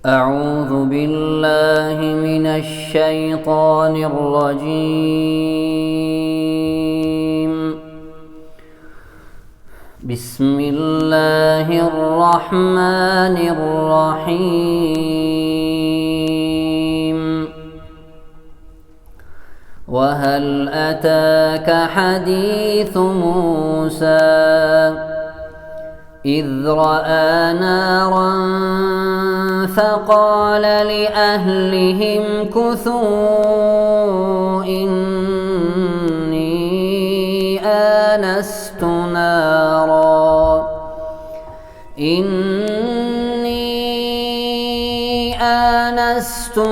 أعوذ بالله من الشيطان الرجيم. بسم الله الرحمن الرحيم. وهل أتاك حديث موسى إذ رأى نارا فقال لأهلهم كثوا إني آنست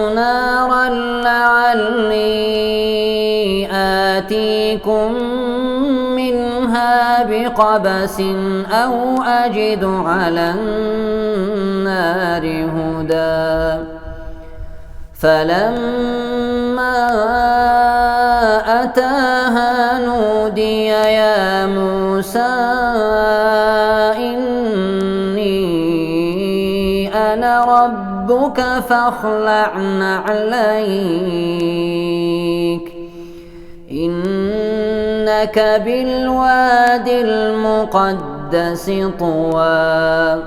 نارا لعلي آتيكم منها بقبس أو أجد على النار هدى. فلما أتاها نودي يا موسى إني أنا ربك فاخلع نعليك إنك بالواد المقدس طوى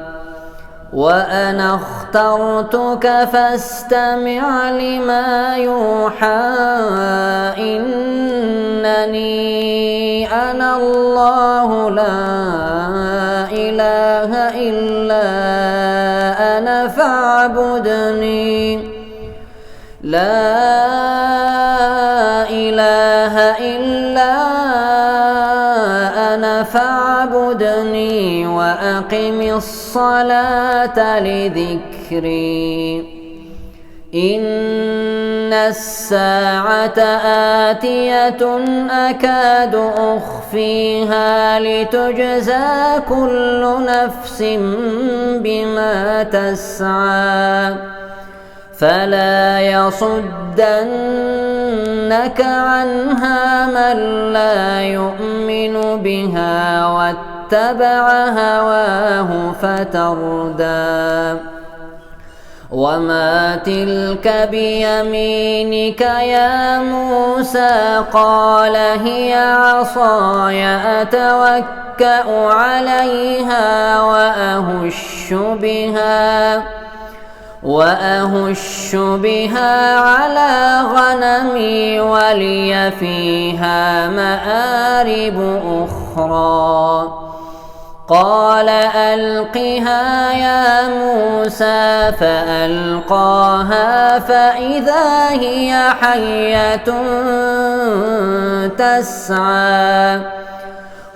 وأنا اخترتك فاستمع لما يوحى إنني أنا الله لا إله إلا أنا فاعبدني وأقم الصلاة لذكري إن الساعة آتية أكاد أخفيها لتجزى كل نفس بما تسعى فلا يصدنك عنها من لا يؤمن بها واتبع هواه فتردى. وما تلك بيمينك يا موسى قال هي عصاي أتوكأ عليها وأهش بها على غنمي ولي فيها مآرب أخرى. قال ألقها يا موسى فألقاها فإذا هي حية تسعى.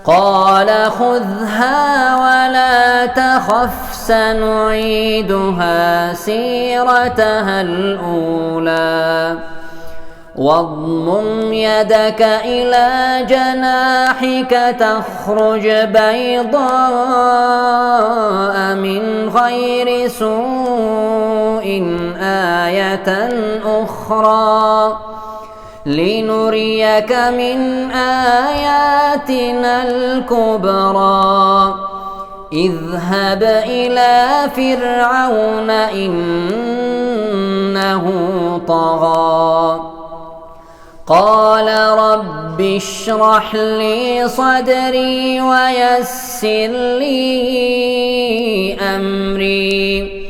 قال خذها ولا تخف سنعيدها سيرتها الأولى واضمم يدك إلى جناحك تخرج بيضاء من غير سوء آية أخرى لنريك من آياتنا الكبرى. اذهب إلى فرعون إنه طغى. قال رب اشرح لي صدري ويسر لي أمري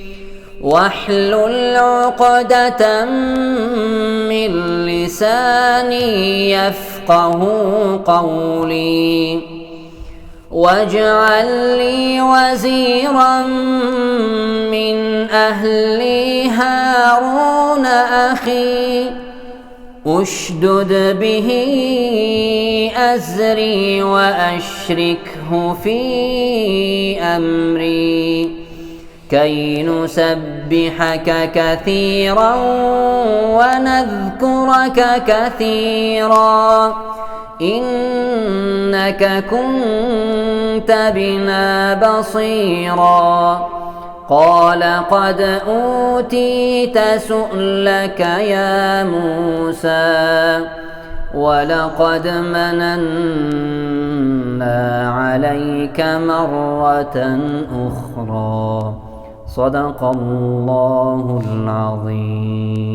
واحلل عقدة من لساني يفقه قولي واجعل لي وزيرا من أهلي هارون أخي أشدد به أزري وأشركه في أمري كي نسبحك كثيرا ونذكرك كثيرا إنك كنت بنا بصيرا. قال قد أوتيت سؤلك يا موسى ولقد مننا عليك مرة أخرى. صدق الله عظيم.